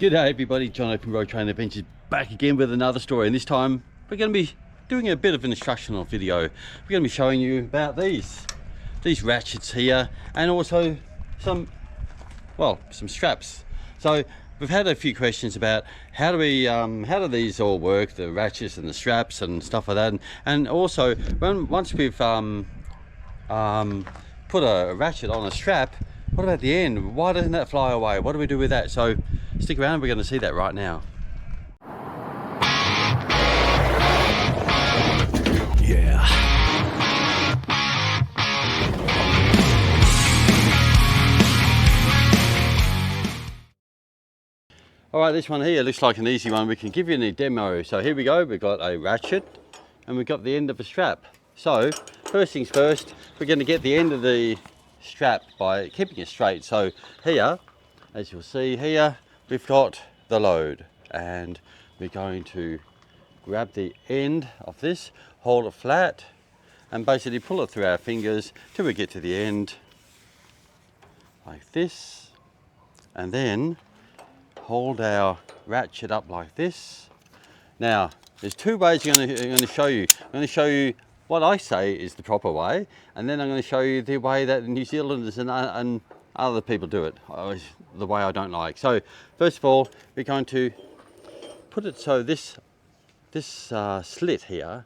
G'day everybody, John from Road Trainer Adventures back again with another story, and this time we're going to be doing a bit of an instructional video. We're going to be showing you about these ratchets here, and also some straps. So we've had a few questions about how do these all work, the ratchets and the straps and stuff like that, and also once we've put a ratchet on a strap, what about the end? Why doesn't that fly away? What do we do with that? So stick around, we're going to see that right now. Yeah. Alright, this one here looks like an easy one. We can give you a demo. So here we go, we've got a ratchet and we've got the end of a strap. So first things first, we're going to get the end of the strap by keeping it straight. So here, as you'll see here, we've got the load, and we're going to grab the end of this, hold it flat, and basically pull it through our fingers till we get to the end, like this, and then hold our ratchet up like this. Now, there's two ways I'm going to show you. I'm going to show you what I say is the proper way, and then I'm going to show you the way that New Zealanders and other people do it, the way I don't like. So first of all, we're going to put it so this slit here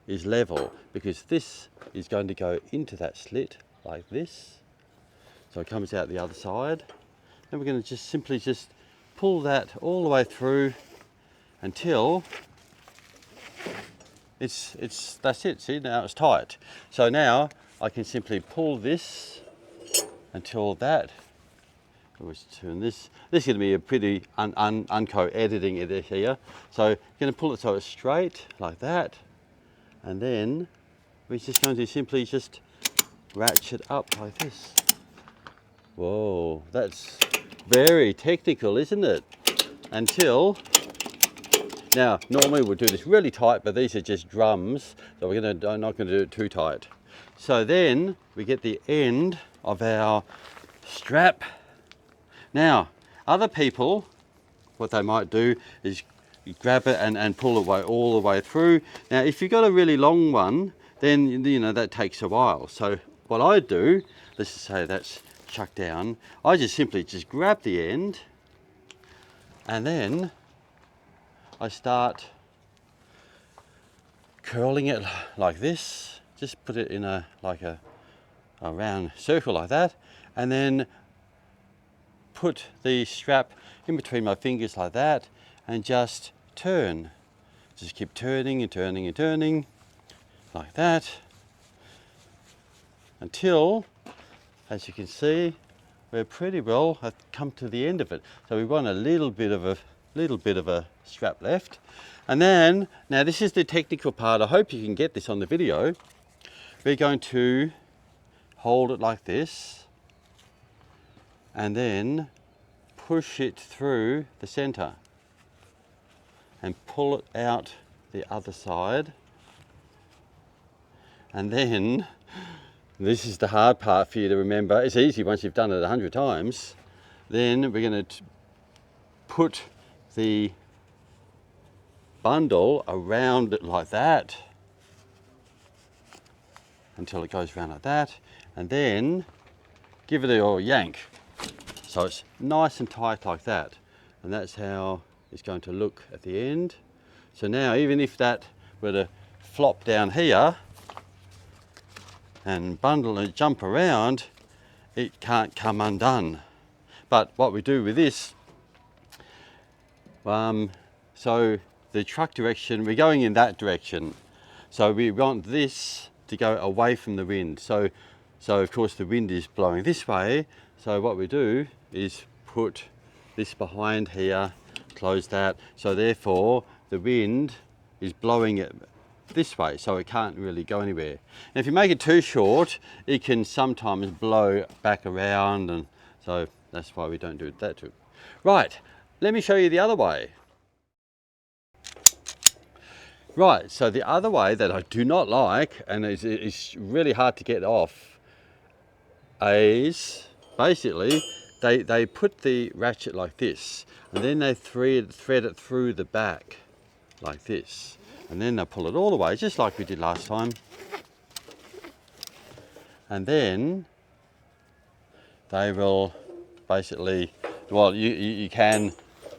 is level, because this is going to go into that slit like this. So it comes out the other side. Then we're going to simply pull that all the way through until that's it. See, now it's tight. So now I can simply pull this until that. Let's turn this. This is going to be a pretty unco-editing it here. So you're going to pull it so it's straight like that, and then we're just going to simply ratchet up like this. Whoa, that's very technical, isn't it? Until now, normally we'll do this really tight, but these are just drums, so I'm not going to do it too tight. So then we get the end of our strap. Now, other people, what they might do is grab it and pull it all the way through. Now, if you've got a really long one, then you know that takes a while. So what I do, let's just say that's chucked down, I simply grab the end, and then I start curling it like this. Just put it in a round circle like that, and then put the strap in between my fingers like that, and just turn. Just keep turning and turning and turning like that until, as you can see, we're pretty well have come to the end of it. So we want a little bit of a strap left. And then, now this is the technical part. I hope you can get this on the video. We're going to hold it like this and then push it through the center and pull it out the other side. And then, this is the hard part for you to remember. It's easy once you've done it 100 times. Then we're going to put the bundle around it like that until it goes around like that, and then give it a yank so it's nice and tight like that, and that's how it's going to look at the end. So now, even if that were to flop down here and bundle and jump around, it can't come undone. But what we do with this, so the truck direction, we're going in that direction, so we want this to go away from the wind. So of course the wind is blowing this way, so what we do is put this behind here, close that, so therefore the wind is blowing it this way, so it can't really go anywhere. And if you make it too short, it can sometimes blow back around, and so that's why we don't do that too. Right, let me show you the other way. Right, so the other way that I do not like, and is really hard to get off, is basically they put the ratchet like this, and then they thread it through the back like this, and then they pull it all the way, just like we did last time. And then they will basically, well, you can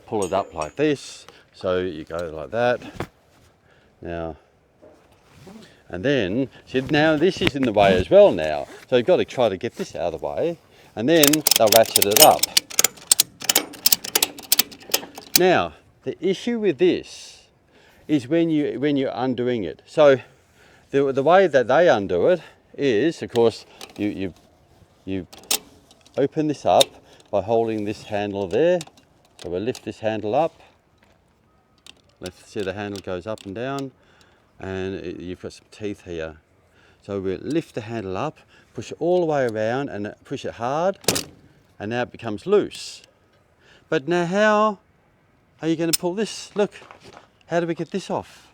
pull it up like this, so you go like that. Now, and then, see, now this is in the way as well now, so you've got to try to get this out of the way, and then they'll ratchet it up. Now, the issue with this is when you're undoing it. So the way that they undo it is, of course, you open this up by holding this handle there. So we'll lift this handle up. Let's see, the handle goes up and down, and you've got some teeth here. So we'll lift the handle up, push it all the way around and push it hard, and now it becomes loose. But now how are you going to pull this? Look, how do we get this off?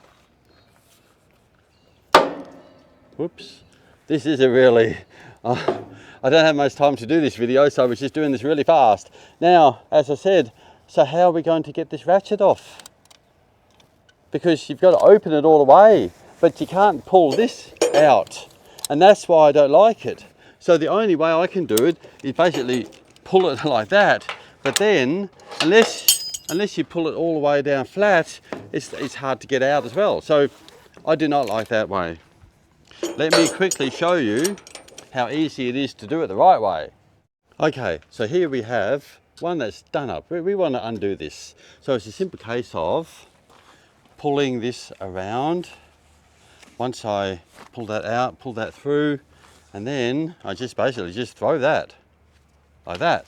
Whoops. This is a really, I don't have much time to do this video, so I was just doing this really fast. Now, as I said, so how are we going to get this ratchet off? Because you've got to open it all the way, but you can't pull this out. And that's why I don't like it. So the only way I can do it is basically pull it like that. But then, unless you pull it all the way down flat, it's hard to get out as well. So I do not like that way. Let me quickly show you how easy it is to do it the right way. Okay, so here we have one that's done up. We want to undo this. So it's a simple case of pulling this around. Once I pull that out, pull that through, and then I just basically just throw that like that.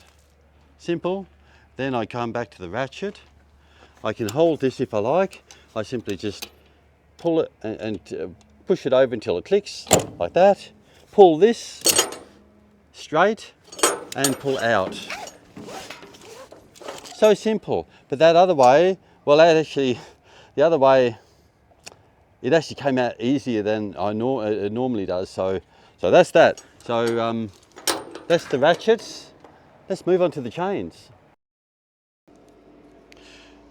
Simple. Then I come back to the ratchet. I can hold this if I like. I simply just pull it and push it over until it clicks like that. Pull this straight and pull out. So simple. But that other way, well, the other way, it actually came out easier than it normally does. So that's that. So that's the ratchets. Let's move on to the chains.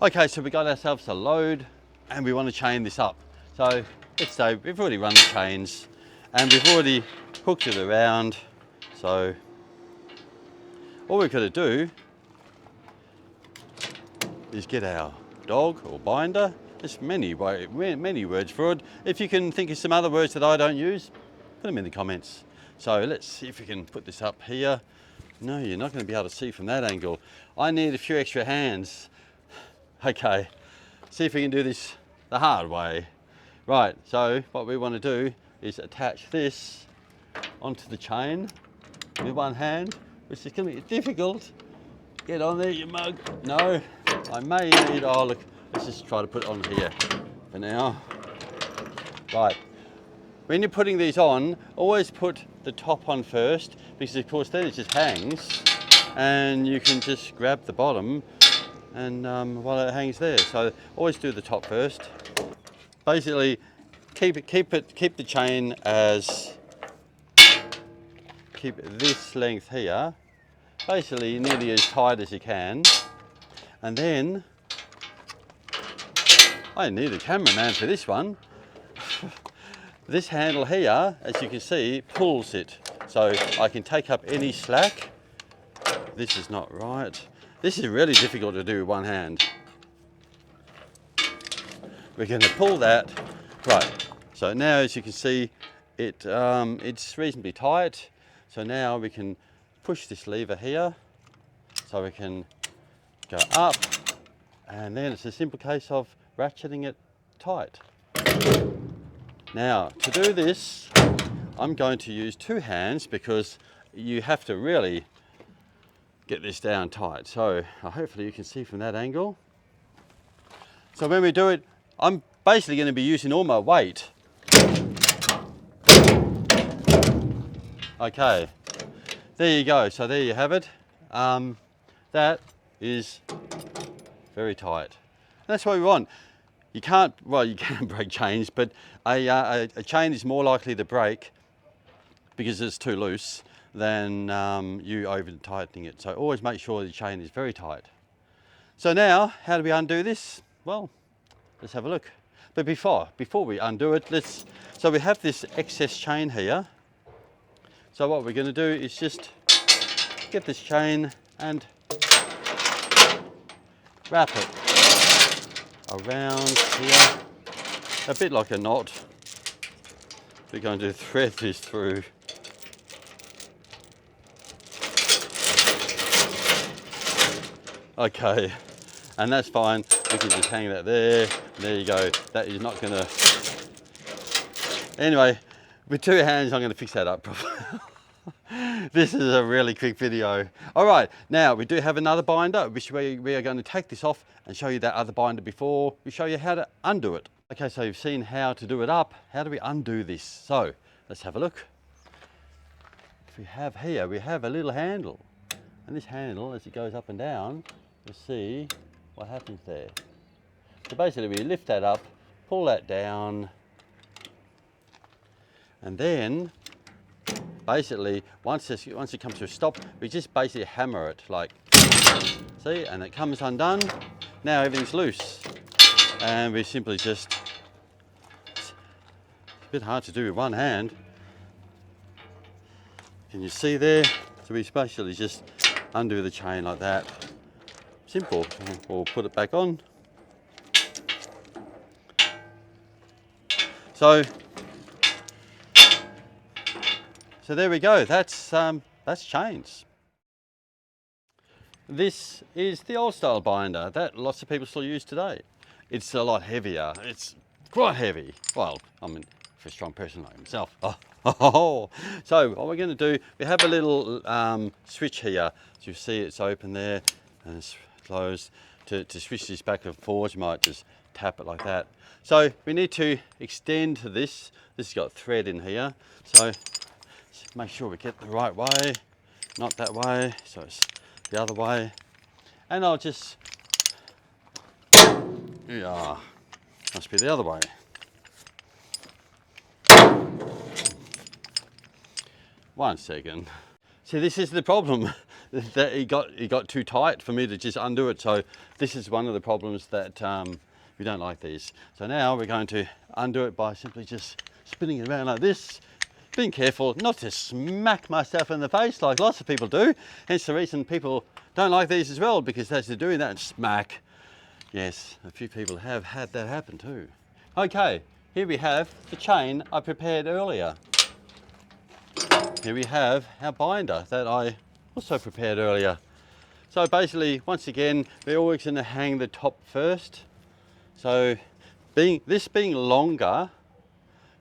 Okay, so we got ourselves a load and we want to chain this up. So let's say we've already run the chains and we've already hooked it around. So all we've got to do is get our dog or binder. There's many words for it. If you can think of some other words that I don't use, put them in the comments. So let's see if we can put this up here. No, you're not going to be able to see from that angle. I need a few extra hands. Okay, see if we can do this the hard way. Right, so what we want to do is attach this onto the chain with one hand, which is going to be difficult. Get on there, you mug. No, I may need, oh look, let's just try to put it on here for now. Right, when you're putting these on, always put the top on first, because of course then it just hangs and you can just grab the bottom and while it hangs there. So always do the top first. Basically, keep the chain as, keep this length here. Basically nearly as tight as you can. And then, I need a cameraman for this one. This handle here, as you can see, pulls it. So I can take up any slack. This is not right. This is really difficult to do with one hand. We're going to pull that. Right, so now as you can see, it's reasonably tight. So now we can push this lever here. So we can go up, and then it's a simple case of ratcheting it tight. Now, to do this, I'm going to use two hands because you have to really get this down tight. So hopefully you can see from that angle. So when we do it, I'm basically going to be using all my weight. Okay, there you go. So there you have it. That is very tight. And that's what we want. You can't, well, you can break chains, but a chain is more likely to break because it's too loose. than you over tightening it. So always make sure the chain is very tight. So now, how do we undo this? Well, let's have a look. But before we undo it, so we have this excess chain here. So what we're going to do is just get this chain and wrap it around here, a bit like a knot. We're going to thread this through. Okay, and that's fine. We can just hang that there. There you go. That is not going to... Anyway, with two hands, I'm going to fix that up properly. This is a really quick video. All right, now we do have another binder, which we are going to take this off and show you that other binder before we show you how to undo it. Okay, so you've seen how to do it up. How do we undo this? So let's have a look. If we have here, we have a little handle. And this handle, as it goes up and down, you'll see what happens there. So basically we lift that up, pull that down, and then basically once it comes to a stop, we just basically hammer it like, see, and it comes undone. Now everything's loose, and we simply just, it's a bit hard to do with one hand. Can you see there? So we basically just undo the chain like that. Simple. We'll put it back on. So there we go. That's chains. This is the old style binder that lots of people still use today. It's a lot heavier. It's quite heavy. Well, I mean, for a strong person like himself. So what we're going to do, we have a little switch here. So you see it's open there and it's closed. To switch this back and forward, you might just tap it like that. So we need to extend this. This has got thread in here. So make sure we get the right way, not that way. So it's the other way. And I'll just, yeah, must be the other way. One second. See, this is the problem, that it got too tight for me to just undo it. So this is one of the problems that we don't like these. So now we're going to undo it by simply just spinning it around like this. Being careful not to smack myself in the face like lots of people do. Hence the reason people don't like these as well, because as they're doing that, smack. Yes, a few people have had that happen too. Okay, here we have the chain I prepared earlier. Here we have our binder that I also prepared earlier. So basically, once again, we're always going to hang the top first. So this being longer,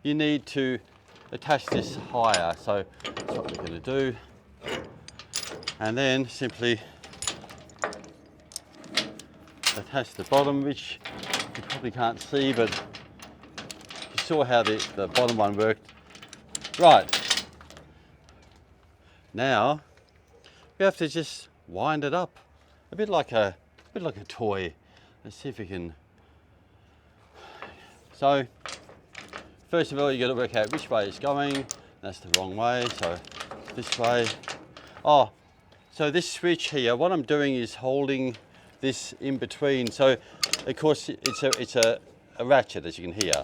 you need to attach this higher. So that's what we're going to do. And then simply attach the bottom, which you probably can't see, but you saw how the bottom one worked. Right. Now we have to just wind it up, a bit like a toy. Let's see if we can. So first of all, you got to work out which way it's going. That's the wrong way, so this way. Oh, so this switch here, what I'm doing is holding this in between. So of course it's a ratchet, as you can hear.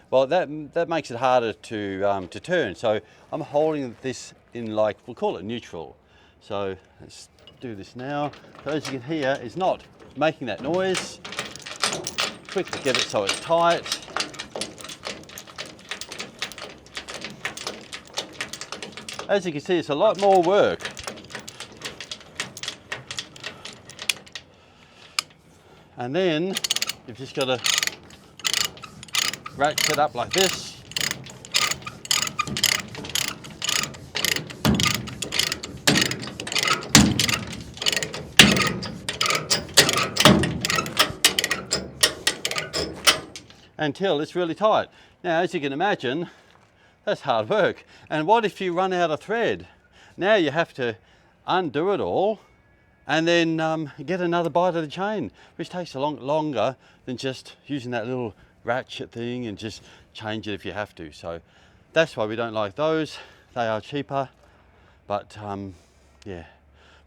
Well, that makes it harder to turn. So I'm holding this in, like, we'll call it neutral. So let's do this now. So as you can hear, it's not making that noise. Quickly get it so it's tight. As you can see, it's a lot more work. And then you've just got to ratchet up like this. Until it's really tight. Now, as you can imagine, that's hard work. And what if you run out of thread? Now you have to undo it all and then get another bite of the chain, which takes a lot longer than just using that little ratchet thing and just change it if you have to. So that's why we don't like those. They are cheaper but yeah,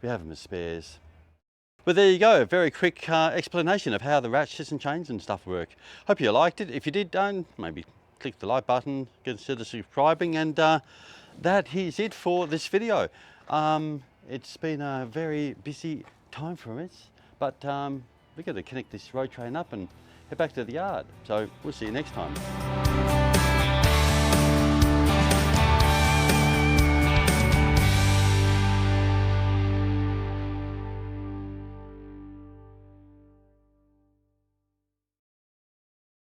we have them as spares. But there you go, a very quick explanation of how the ratchets and chains and stuff work. Hope you liked it. If you did, don't maybe click the like button, consider subscribing, and that is it for this video. It's been a very busy time for us, but we've got to connect this road train up and head back to the yard. So we'll see you next time.